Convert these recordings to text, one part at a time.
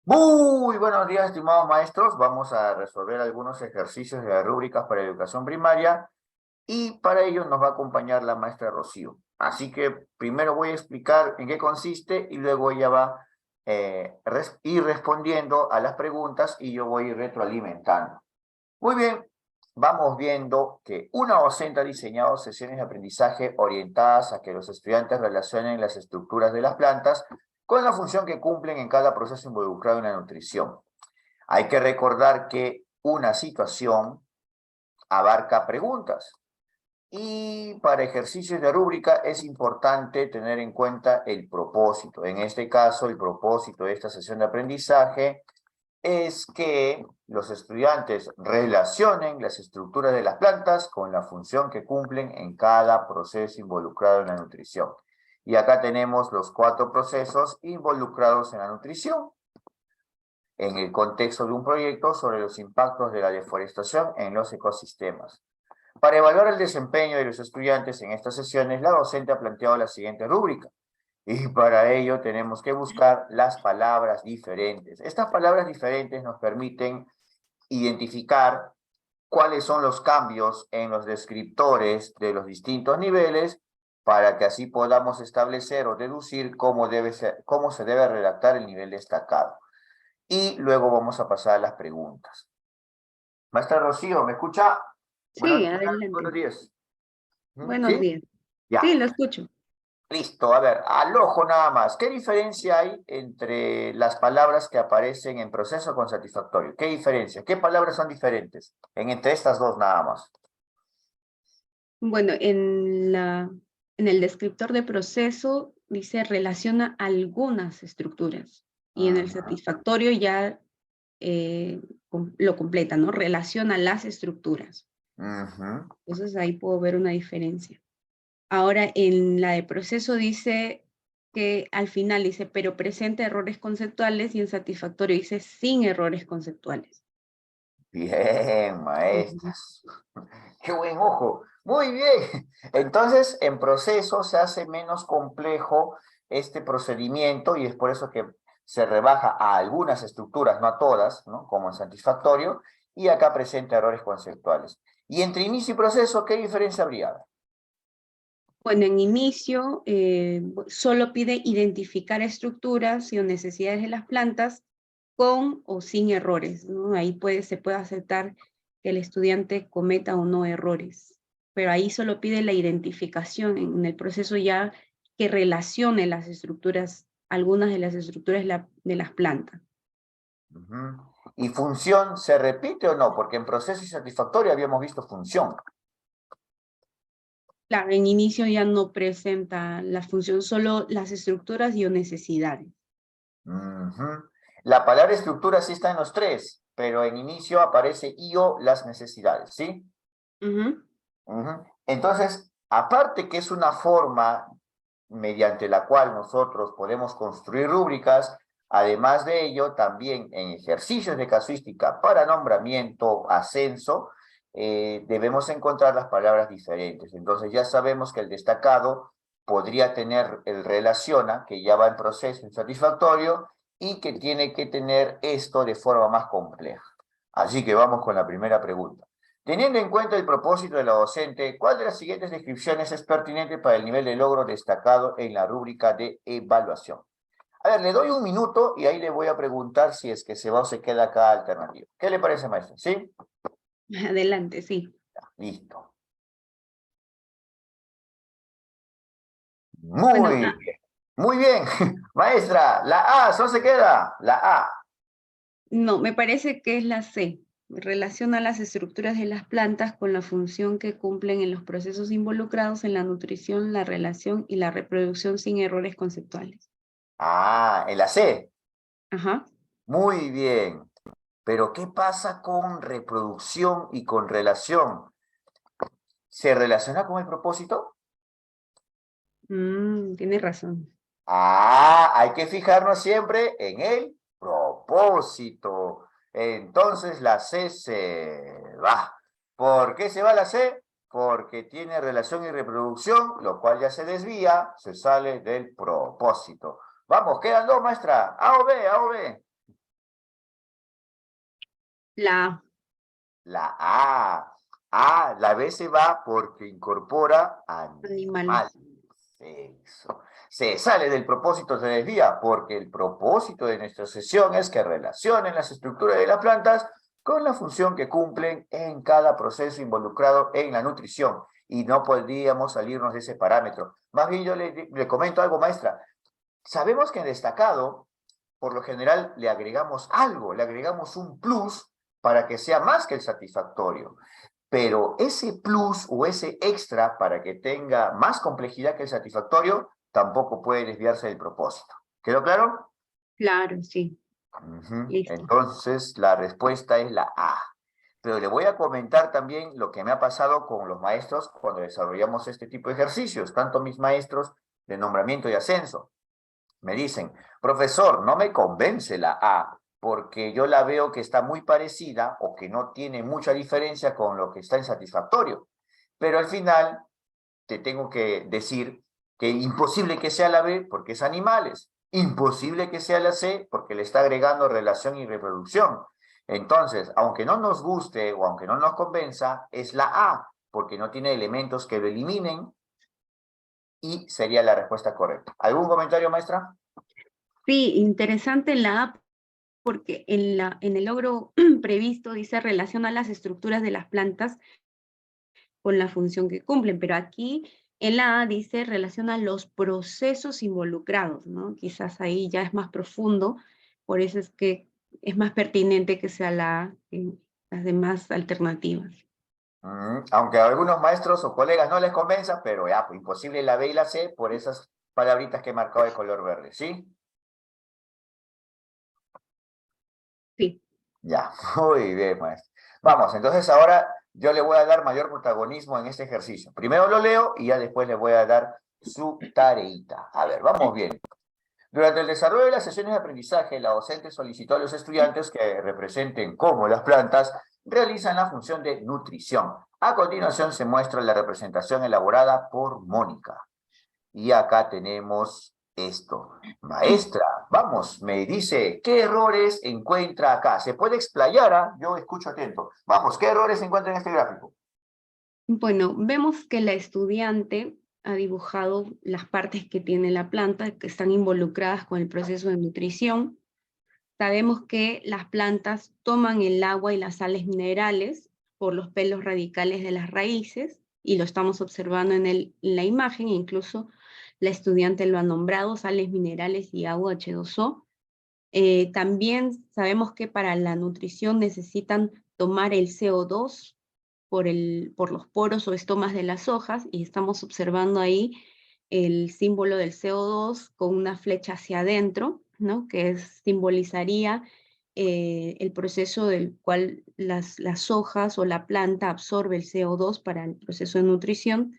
Muy buenos días, estimados maestros. Vamos a resolver algunos ejercicios de las rúbricas para educación primaria y para ello nos va a acompañar la maestra Rocío. Así que primero voy a explicar en qué consiste y luego ella va a ir respondiendo a las preguntas y yo voy a ir retroalimentando. Muy bien, vamos viendo que una docente ha diseñado sesiones de aprendizaje orientadas a que los estudiantes relacionen las estructuras de las plantas con la función que cumplen en cada proceso involucrado en la nutrición. Hay que recordar que una situación abarca preguntas y para ejercicios de rúbrica es importante tener en cuenta el propósito. En este caso, el propósito de esta sesión de aprendizaje es que los estudiantes relacionen las estructuras de las plantas con la función que cumplen en cada proceso involucrado en la nutrición. Y acá tenemos los 4 procesos involucrados en la nutrición en el contexto de un proyecto sobre los impactos de la deforestación en los ecosistemas. Para evaluar el desempeño de los estudiantes en estas sesiones, la docente ha planteado la siguiente rúbrica. Y para ello tenemos que buscar las palabras diferentes. Estas palabras diferentes nos permiten identificar cuáles son los cambios en los descriptores de los distintos niveles para que así podamos establecer o deducir cómo se debe redactar el nivel destacado. Y luego vamos a pasar a las preguntas. Maestra Rocío, ¿me escucha? Sí, Buenos adelante. días. Buenos ¿Sí? días. Sí, Ya. lo escucho. Listo, a ver, al ojo nada más. ¿Qué diferencia hay entre las palabras que aparecen en proceso con satisfactorio? ¿Qué diferencia? ¿Qué palabras son diferentes entre estas dos nada más? Bueno, en el descriptor de proceso dice relaciona algunas estructuras y en el Ujú. satisfactorio ya lo completa, ¿no? Relaciona las estructuras. Ujú. Entonces ahí puedo ver una diferencia. Ahora en la de proceso dice que al final dice, pero presenta errores conceptuales y en satisfactorio dice sin errores conceptuales. Bien, Ujú. maestras. Qué buen ojo. Muy bien. Entonces, en proceso se hace menos complejo este procedimiento y es por eso que se rebaja a algunas estructuras, no a todas, ¿no? Como en satisfactorio, y acá presenta errores conceptuales. Y entre inicio y proceso, ¿qué diferencia habría? Bueno, en inicio solo pide identificar estructuras y o necesidades de las plantas con o sin errores, ¿no? Ahí se puede aceptar que el estudiante cometa o no errores, pero ahí solo pide la identificación en el proceso ya que relacione las estructuras, algunas de las estructuras de las plantas. Ujú. ¿Y función se repite o no? Porque en proceso y satisfactorio habíamos visto función. Claro, en inicio ya no presenta la función, solo las estructuras y o necesidades. Ujú. La palabra estructura sí está en los tres, pero en inicio aparece y o las necesidades, ¿sí? Ujú. Ujú. Entonces, aparte que es una forma mediante la cual nosotros podemos construir rúbricas, además de ello, también en ejercicios de casuística para nombramiento, ascenso, debemos encontrar las palabras diferentes. Entonces ya sabemos que el destacado podría tener el relaciona, que ya va en proceso insatisfactorio, y que tiene que tener esto de forma más compleja. Así que vamos con la primera pregunta. Teniendo en cuenta el propósito de la docente, ¿cuál de las siguientes descripciones es pertinente para el nivel de logro destacado en la rúbrica de evaluación? A ver, le doy un minuto y ahí le voy a preguntar si es que se va o se queda cada alternativa. ¿Qué le parece, maestro? ¿Sí? Adelante, sí. Listo. Bueno, Muy bien. Muy bien. Maestra, la A, ¿solo se queda? La A. no, me parece que es la C. Relaciona las estructuras de las plantas con la función que cumplen en los procesos involucrados en la nutrición, la relación y la reproducción sin errores conceptuales. Ah, en la C. Ajá. Muy bien. Pero ¿qué pasa con reproducción y con relación? ¿Se relaciona con el propósito? Tiene razón. Ah, hay que fijarnos siempre en el propósito. Entonces la C se va. ¿Por qué se va la C? Porque tiene relación y reproducción, lo cual ya se desvía, se sale del propósito. Vamos, quedan dos, maestra. A o B, A o B. La La A. A, la B se va porque incorpora animal. animales. Eso. Se sale del propósito, se desvía, porque el propósito de nuestra sesión es que relacionen las estructuras de las plantas con la función que cumplen en cada proceso involucrado en la nutrición. Y no podríamos salirnos de ese parámetro. Más bien yo le comento algo, maestra. Sabemos que en destacado, por lo general, le agregamos algo, le agregamos un plus para que sea más que el satisfactorio. Pero ese plus o ese extra para que tenga más complejidad que el satisfactorio, tampoco puede desviarse del propósito. ¿Quedó claro? Claro, sí. Listo. Entonces, la respuesta es la A. Pero le voy a comentar también lo que me ha pasado con los maestros cuando desarrollamos este tipo de ejercicios, tanto mis maestros de nombramiento y ascenso. Me dicen, profesor, no me convence la A, porque yo la veo que está muy parecida o que no tiene mucha diferencia con lo que está en satisfactorio. Pero al final te tengo que decir que imposible que sea la B porque es animales, imposible que sea la C porque le está agregando relación y reproducción. Entonces, aunque no nos guste o aunque no nos convenza, es la A, porque no tiene elementos que lo eliminen y sería la respuesta correcta. ¿Algún comentario, maestra? Sí, interesante la A porque en el logro previsto dice relaciona las estructuras de las plantas con la función que cumplen, pero aquí en la A dice relaciona los procesos involucrados, ¿no? Quizás ahí ya es más profundo, por eso es que es más pertinente que sea la A que las demás alternativas. Aunque a algunos maestros o colegas no les convenza, pero ya, pues, imposible la B y la C por esas palabritas que he marcado de color verde, ¿sí? Sí. Ya, muy bien, maestro. Vamos, entonces ahora yo le voy a dar mayor protagonismo en este ejercicio. Primero lo leo y ya después le voy a dar su tareita. A ver, vamos bien. Durante el desarrollo de las sesiones de aprendizaje, la docente solicitó a los estudiantes que representen cómo las plantas realizan la función de nutrición. A continuación se muestra la representación elaborada por Mónica. Y acá tenemos esto. Maestra, vamos, me dice, ¿qué errores encuentra acá? ¿Se puede explayar? ¿Ah? Yo escucho atento. Vamos, ¿qué errores encuentra en este gráfico? Bueno, vemos que la estudiante ha dibujado las partes que tiene la planta que están involucradas con el proceso de nutrición. Sabemos que las plantas toman el agua y las sales minerales por los pelos radicales de las raíces, y lo estamos observando en la imagen, incluso la estudiante lo ha nombrado, sales minerales y agua H2O. También sabemos que para la nutrición necesitan tomar el CO2 por los poros o estomas de las hojas, y estamos observando ahí el símbolo del CO2 con una flecha hacia adentro, ¿no? Que simbolizaría el proceso del cual las hojas o la planta absorbe el CO2 para el proceso de nutrición.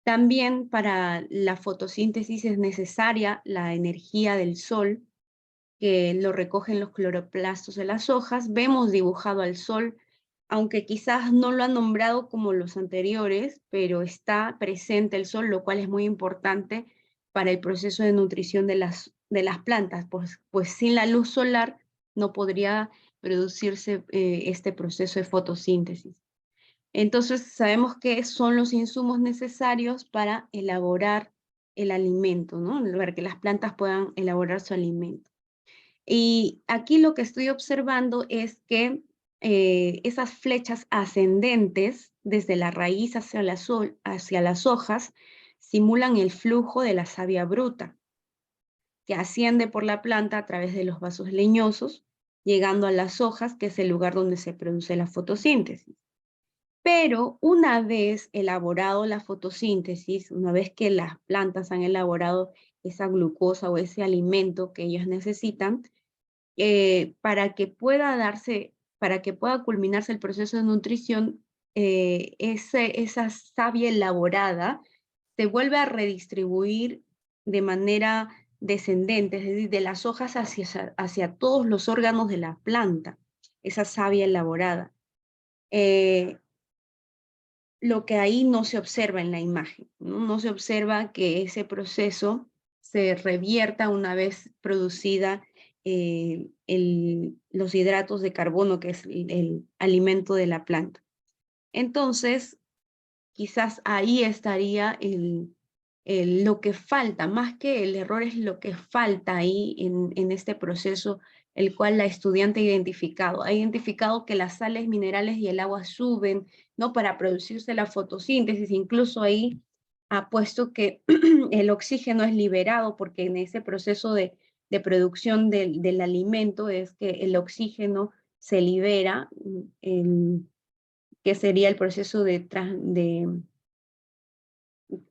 También para la fotosíntesis es necesaria la energía del sol, que lo recogen los cloroplastos de las hojas. Vemos dibujado al sol, aunque quizás no lo han nombrado como los anteriores, pero está presente el sol, lo cual es muy importante para el proceso de nutrición de las plantas, pues sin la luz solar no podría producirse este proceso de fotosíntesis. Entonces sabemos que son los insumos necesarios para elaborar el alimento, ¿no? Para que las plantas puedan elaborar su alimento. Y aquí lo que estoy observando es que esas flechas ascendentes desde la raíz hacia las hojas simulan el flujo de la savia bruta, que asciende por la planta a través de los vasos leñosos, llegando a las hojas, que es el lugar donde se produce la fotosíntesis. Pero una vez elaborado la fotosíntesis, una vez que las plantas han elaborado esa glucosa o ese alimento que ellos necesitan, para que pueda culminarse el proceso de nutrición, esa savia elaborada se vuelve a redistribuir de manera descendente, es decir, de las hojas hacia todos los órganos de la planta, esa savia elaborada. Lo que ahí no se observa en la imagen, ¿no? No se observa que ese proceso se revierta una vez producida los hidratos de carbono, que es el alimento de la planta. Entonces, quizás ahí estaría lo que falta, más que el error es lo que falta ahí en este proceso, el cual la estudiante ha identificado que las sales minerales y el agua suben, ¿no? Para producirse la fotosíntesis, incluso ahí ha puesto que el oxígeno es liberado, porque en ese proceso de producción del alimento es que el oxígeno se libera, que sería el proceso de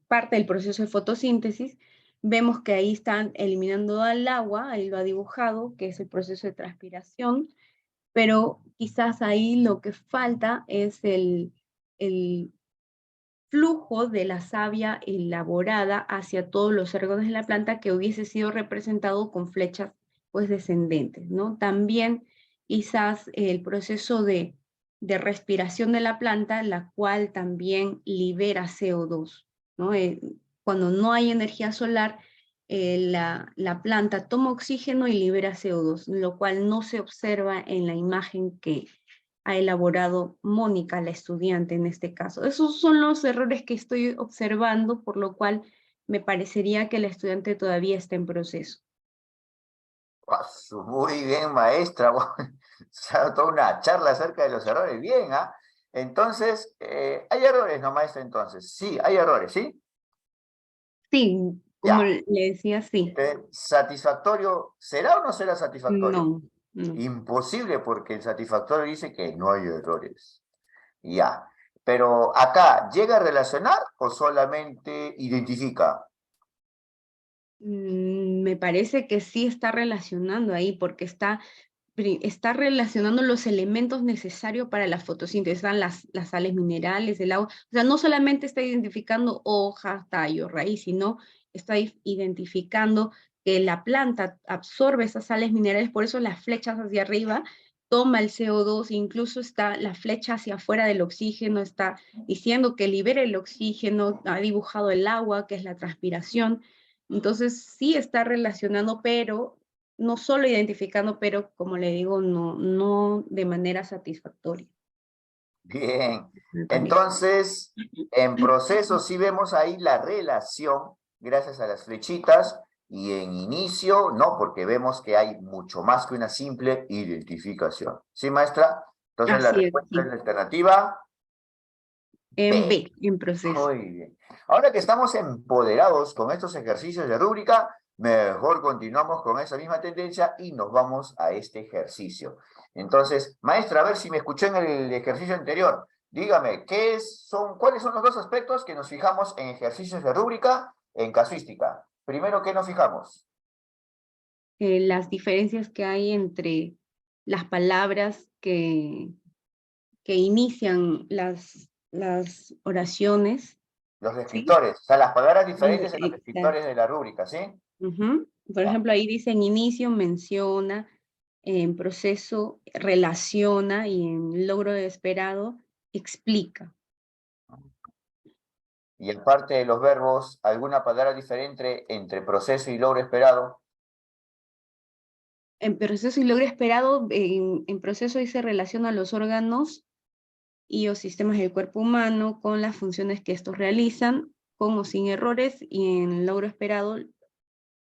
parte del proceso de fotosíntesis. Vemos que ahí están eliminando al agua, ahí lo ha dibujado, que es el proceso de transpiración, pero quizás ahí lo que falta es el flujo de la savia elaborada hacia todos los órganos de la planta, que hubiese sido representado con flechas pues descendentes, ¿no? También quizás el proceso de respiración de la planta, la cual también libera CO2, ¿no? Cuando no hay energía solar, la planta toma oxígeno y libera CO2, lo cual no se observa en la imagen que ha elaborado Mónica, la estudiante en este caso. Esos son los errores que estoy observando, por lo cual me parecería que la estudiante todavía está en proceso. Muy bien, maestra. Se ha dado toda una charla acerca de los errores. Bien, ¿ah? Entonces, hay errores, ¿no, maestra? Entonces, sí, hay errores, ¿sí? Sí, como Ya. le decía, sí. ¿Satisfactorio será o no será satisfactorio? No, no. Imposible, porque el satisfactorio dice que no hay errores. Ya. Pero acá, ¿llega a relacionar o solamente identifica? Me parece que sí está relacionando ahí, porque está relacionando los elementos necesarios para la fotosíntesis, están las sales minerales, el agua. O sea, no solamente está identificando hojas, tallo, raíz, sino está identificando que la planta absorbe esas sales minerales, por eso las flechas hacia arriba toma el CO2, incluso está la flecha hacia afuera del oxígeno, está diciendo que libera el oxígeno, ha dibujado el agua, que es la transpiración. Entonces sí está relacionando, pero no solo identificando, pero como le digo, no de manera satisfactoria, Bien. me parece. Entonces, en proceso sí vemos ahí la relación gracias a las flechitas y en inicio no, porque vemos que hay mucho más que una simple identificación. ¿Sí, maestra? Entonces la Así es, respuesta es sí. la alternativa En B. B, en proceso. Muy bien. Ahora que estamos empoderados con estos ejercicios de rúbrica, mejor continuamos con esa misma tendencia y nos vamos a este ejercicio. Entonces, maestra, a ver si me escuchó en el ejercicio anterior. Dígame, ¿cuáles son los dos aspectos que nos fijamos en ejercicios de rúbrica en casuística? Primero, ¿qué nos fijamos? Las diferencias que hay entre las palabras que inician las oraciones, Los ¿sí? descriptores, o sea, las palabras diferentes en los descriptores Exacto. de la rúbrica, ¿sí? Ujú. Por Ya. ejemplo, ahí dice en inicio, menciona, en proceso, relaciona y en logro esperado, explica. Y aparte de los verbos, ¿alguna palabra diferente entre proceso y logro esperado? En proceso y logro esperado, en proceso ahí se relaciona los órganos y o sistemas del cuerpo humano con las funciones que estos realizan, con o sin errores, y en logro esperado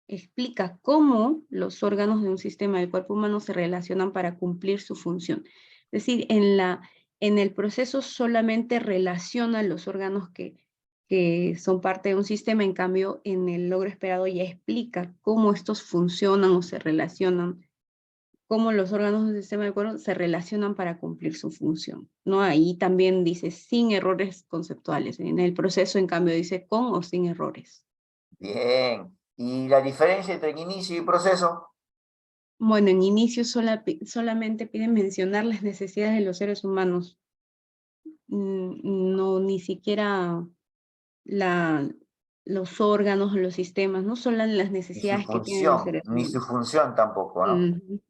explica cómo los órganos de un sistema del cuerpo humano se relacionan para cumplir su función. Es decir, en el proceso solamente relaciona los órganos que son parte de un sistema, en cambio en el logro esperado ya explica cómo estos funcionan o se relacionan, cómo los órganos del sistema del cuerpo se relacionan para cumplir su función, ¿no? Ahí también dice sin errores conceptuales. En el proceso, en cambio, dice con o sin errores. Bien. ¿Y la diferencia entre inicio y proceso? Bueno, en inicio solamente piden mencionar las necesidades de los seres humanos, no ni siquiera la, los órganos o los sistemas, no solo las Ni su necesidades que tienen los función, seres ni su humanos. función tampoco, ¿no? Ujú.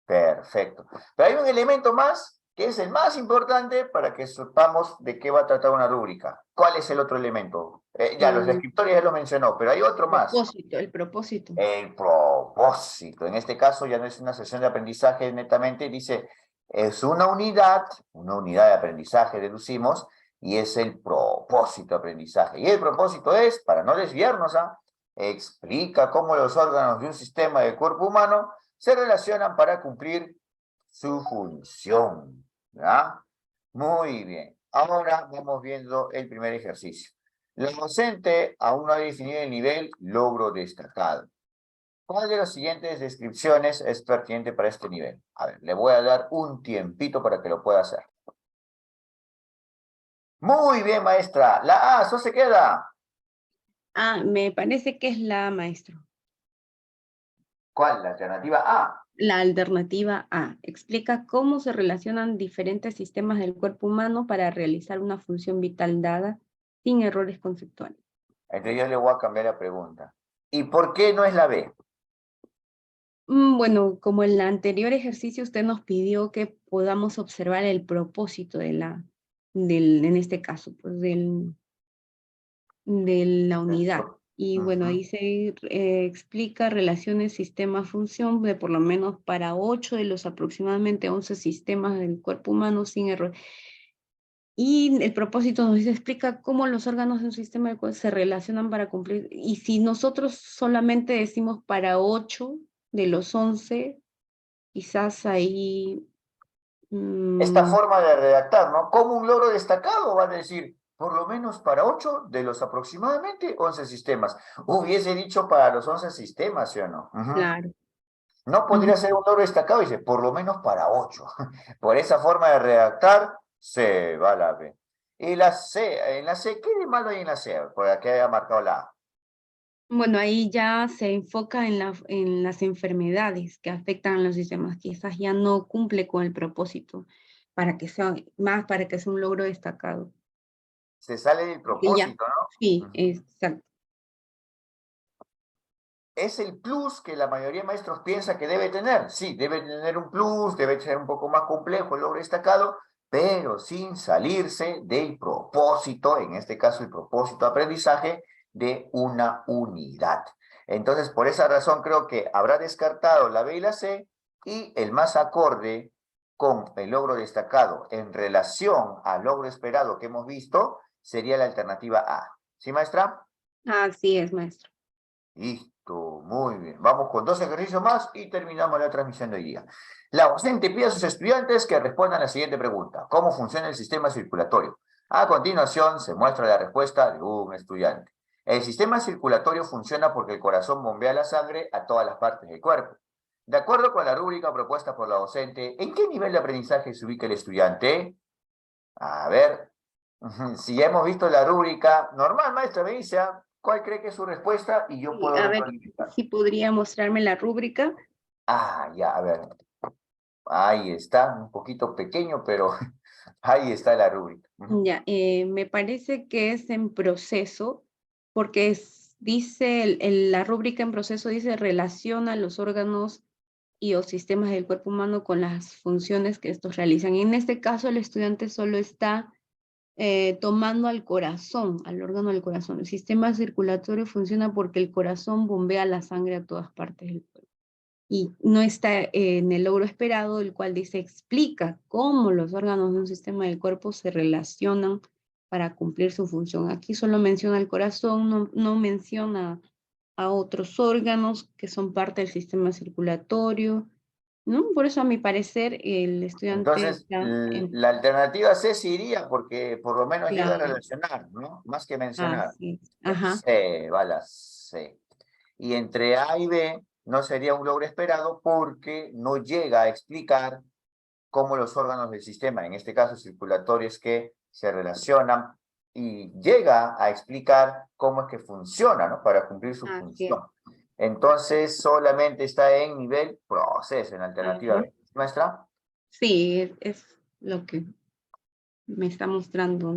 Perfecto. Pero hay un elemento más que es el más importante para que sepamos de qué va a tratar una rúbrica. ¿Cuál es el otro elemento? Ya, los El descriptores ya lo mencionó, pero hay otro más. propósito, el propósito. El propósito. En este caso ya no es una sesión de aprendizaje netamente, dice, es una unidad de aprendizaje, deducimos, y es el propósito de aprendizaje. Y el propósito es, para no desviarnos, explica cómo los órganos de un sistema del cuerpo humano se relacionan para cumplir su función. ¿Ya? Muy bien. Ahora vamos viendo el primer ejercicio. La docente aún no ha definido el nivel logro destacado. ¿Cuál de las siguientes descripciones es pertinente para este nivel? A ver, le voy a dar un tiempito para que lo pueda hacer. Muy bien, maestra. La A, ¿eso se queda? Ah, me parece que es la maestro. ¿Cuál? La alternativa A. La alternativa A explica cómo se relacionan diferentes sistemas del cuerpo humano para realizar una función vital dada sin errores conceptuales. Entonces yo le voy a cambiar la pregunta. ¿Y por qué no es la B? Bueno, como en el anterior ejercicio usted nos pidió que podamos observar el propósito en este caso, pues de la unidad. Y bueno, Ujú. ahí se explica relaciones sistema-función de por lo menos para 8 de los aproximadamente 11 sistemas del cuerpo humano sin error. Y el propósito nos dice, explica cómo los órganos de un sistema del cuerpo se relacionan para cumplir. Y si nosotros solamente decimos para 8 de los 11, quizás ahí... Esta mm, forma de redactar, ¿no? Como un logro destacado, va a decir, por lo menos para 8 de los aproximadamente 11 sistemas. Hubiese dicho para los 11 sistemas, ¿sí o no? Ujú. claro. No podría Ujú. ser un logro destacado, dice, por lo menos para 8. Por esa forma de redactar, se va la B. Y la C, en la C, ¿qué de malo hay en la C? Por aquí haya marcado la A. Bueno, ahí ya se enfoca en las enfermedades que afectan a los sistemas. Quizás ya no cumple con el propósito para que sea más, para que sea un logro destacado. Se sale del Y ya, propósito, ¿no? sí, Ujú. exacto. ¿Es el plus que la mayoría de maestros piensa que debe tener? Sí, debe tener un plus, debe ser un poco más complejo el logro destacado, pero sin salirse del propósito, en este caso el propósito de aprendizaje de una unidad. Entonces, por esa razón creo que habrá descartado la B y la C y el más acorde con el logro destacado en relación al logro esperado que hemos visto sería la alternativa A. ¿Sí, maestra? Así es, maestro. Listo, muy bien. Vamos con 2 ejercicios más y terminamos la transmisión de hoy día. La docente pide a sus estudiantes que respondan a la siguiente pregunta. ¿Cómo funciona el sistema circulatorio? A continuación se muestra la respuesta de un estudiante. El sistema circulatorio funciona porque el corazón bombea la sangre a todas las partes del cuerpo. De acuerdo con la rúbrica propuesta por la docente, ¿en qué nivel de aprendizaje se ubica el estudiante? A ver, si ya hemos visto la rúbrica, normal, maestra, me dice, ¿cuál cree que es su respuesta? Y yo Sí, puedo a ver retroalimentar. si podría mostrarme la rúbrica. Ya, a ver, ahí está, un poquito pequeño, pero ahí está la rúbrica. Ya, me parece que es en proceso, porque dice, la rúbrica en proceso dice relaciona los órganos y o sistemas del cuerpo humano con las funciones que estos realizan. En este caso, el estudiante solo está tomando al corazón, al órgano del corazón. El sistema circulatorio funciona porque el corazón bombea la sangre a todas partes del cuerpo. Y no está en el logro esperado, el cual dice, explica cómo los órganos de un sistema del cuerpo se relacionan para cumplir su función. Aquí solo menciona el corazón, no menciona a otros órganos que son parte del sistema circulatorio, ¿no? Por eso, a mi parecer, el estudiante Entonces, está la alternativa C sí iría porque por lo menos llega a claro, relacionar, ¿no? Más que mencionar. así es. Ajá, C, va la C. Y entre A y B no sería un logro esperado porque no llega a explicar cómo los órganos del sistema, en este caso circulatorios, que se relacionan y llega a explicar cómo es que funciona, ¿no? Para cumplir su así es. función. Entonces, solamente está en nivel proceso, en alternativa Ajá. B. ¿Maestra? Sí, es lo que me está mostrando.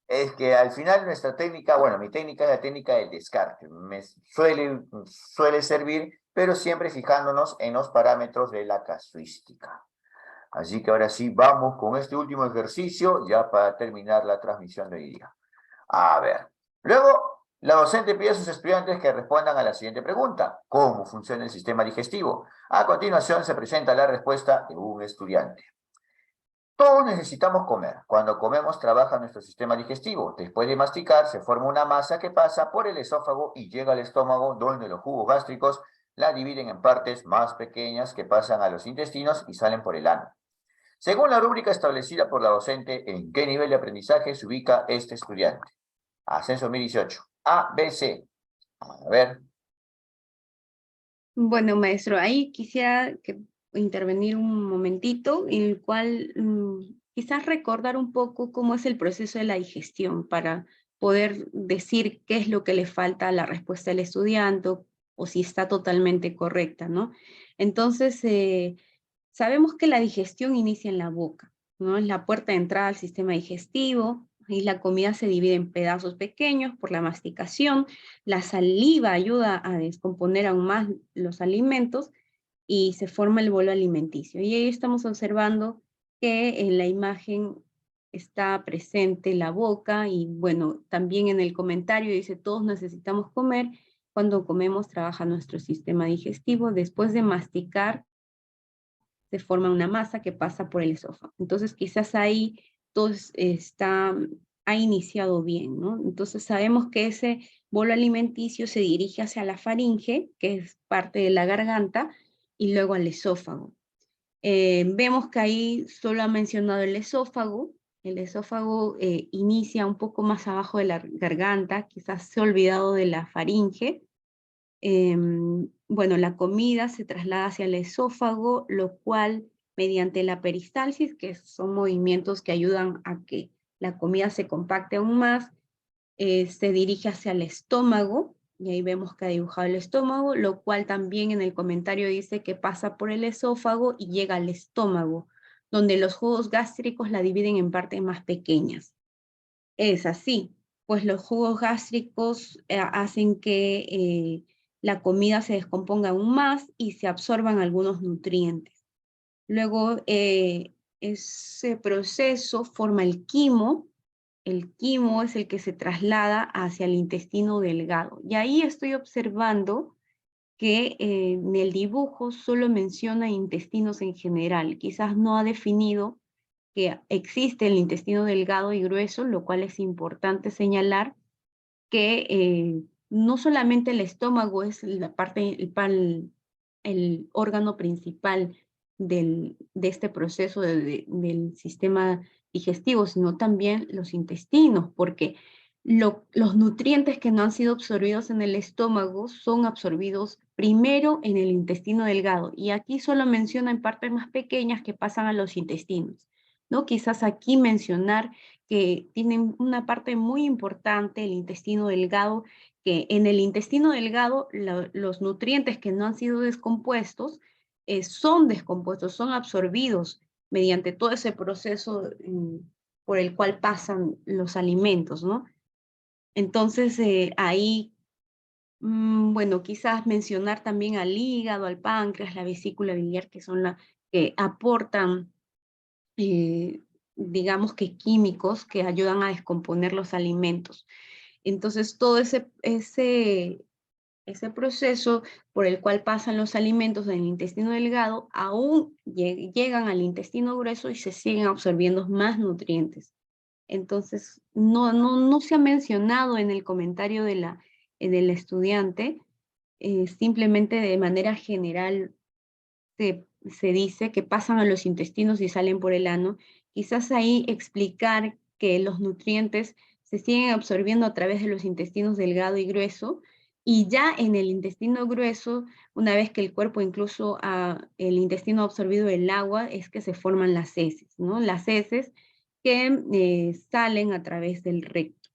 Es que al final nuestra técnica, bueno, mi técnica es la técnica del descarte. Me suele servir, pero siempre fijándonos en los parámetros de la casuística. Así que ahora sí, vamos con este último ejercicio ya para terminar la transmisión de hoy día. A ver, luego la docente pide a sus estudiantes que respondan a la siguiente pregunta: ¿cómo funciona el sistema digestivo? A continuación se presenta la respuesta de un estudiante. Todos necesitamos comer. Cuando comemos trabaja nuestro sistema digestivo. Después de masticar se forma una masa que pasa por el esófago y llega al estómago, donde los jugos gástricos la dividen en partes más pequeñas que pasan a los intestinos y salen por el ano. Según la rúbrica establecida por la docente, ¿en qué nivel de aprendizaje se ubica este estudiante? Ascenso 2018. A, B, C. A ver. Bueno, maestro, ahí quisiera intervenir un momentito, en el cual quizás recordar un poco cómo es el proceso de la digestión para poder decir qué es lo que le falta a la respuesta del estudiante o si está totalmente correcta, ¿no? Entonces, sabemos que la digestión inicia en la boca, ¿no? Es la puerta de entrada al sistema digestivo y la comida se divide en pedazos pequeños por la masticación. La saliva ayuda a descomponer aún más los alimentos y se forma el bolo alimenticio. Y ahí estamos observando que en la imagen está presente la boca y bueno, también en el comentario dice todos necesitamos comer. Cuando comemos trabaja nuestro sistema digestivo. Después de masticar se forma una masa que pasa por el esófago. Entonces quizás ahí todo ha iniciado bien, ¿no? Entonces sabemos que ese bolo alimenticio se dirige hacia la faringe, que es parte de la garganta, y luego al esófago. Vemos que ahí solo ha mencionado el esófago. El esófago inicia un poco más abajo de la garganta, quizás se ha olvidado de la faringe. Bueno, la comida se traslada hacia el esófago, lo cual mediante la peristalsis, que son movimientos que ayudan a que la comida se compacte aún más, se dirige hacia el estómago, y ahí vemos que ha dibujado el estómago, lo cual también en el comentario dice que pasa por el esófago y llega al estómago, donde los jugos gástricos la dividen en partes más pequeñas. Es así, pues los jugos gástricos hacen que la comida se descomponga aún más y se absorban algunos nutrientes. Luego, ese proceso forma el quimo. El quimo es el que se traslada hacia el intestino delgado. Y ahí estoy observando que en el dibujo solo menciona intestinos en general. Quizás no ha definido que existe el intestino delgado y grueso, lo cual es importante señalar que no solamente el estómago es la parte, el órgano principal de este proceso del sistema digestivo, sino también los intestinos, porque los nutrientes que no han sido absorbidos en el estómago son absorbidos primero en el intestino delgado, y aquí solo menciona en partes más pequeñas que pasan a los intestinos, ¿no? Quizás aquí mencionar que tienen una parte muy importante, el intestino delgado, que en el intestino delgado los nutrientes que no han sido descompuestos son descompuestos, son absorbidos mediante todo ese proceso por el cual pasan los alimentos, ¿no? Entonces ahí, bueno, quizás mencionar también al hígado, al páncreas, la vesícula biliar, que son las que aportan eh, digamos que químicos que ayudan a descomponer los alimentos. Entonces, todo ese proceso por el cual pasan los alimentos en el intestino delgado, aún llegan al intestino grueso y se siguen absorbiendo más nutrientes. Entonces, no se ha mencionado en el comentario del estudiante, simplemente de manera general se dice que pasan a los intestinos y salen por el ano. Quizás ahí explicar que los nutrientes se siguen absorbiendo a través de los intestinos delgado y grueso, y ya en el intestino grueso, una vez que el cuerpo incluso el intestino ha absorbido el agua, es que se forman las heces, ¿no? Las heces que salen a través del recto,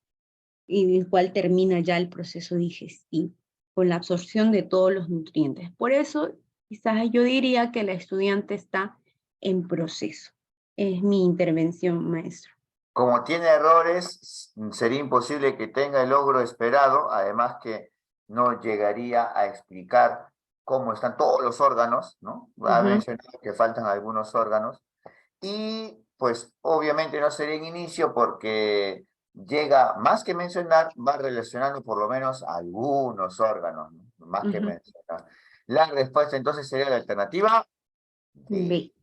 y el cual termina ya el proceso digestivo, con la absorción de todos los nutrientes. Por eso, quizás yo diría que la estudiante está en proceso. Es mi intervención, maestro. Como tiene errores, sería imposible que tenga el logro esperado, además que no llegaría a explicar cómo están todos los órganos, ¿no? Ha mencionado que faltan algunos órganos. Y pues obviamente no sería en inicio porque llega, más que mencionar, va relacionando por lo menos algunos órganos, ¿no? Más que Ujú. mencionar. La respuesta entonces sería la alternativa B. B.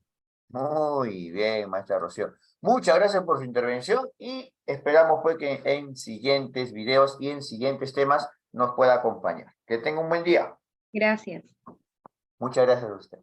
Muy bien, maestra Rocío. Muchas gracias por su intervención y esperamos pues que en siguientes videos y en siguientes temas nos pueda acompañar. Que tenga un buen día. Gracias. Muchas gracias a usted.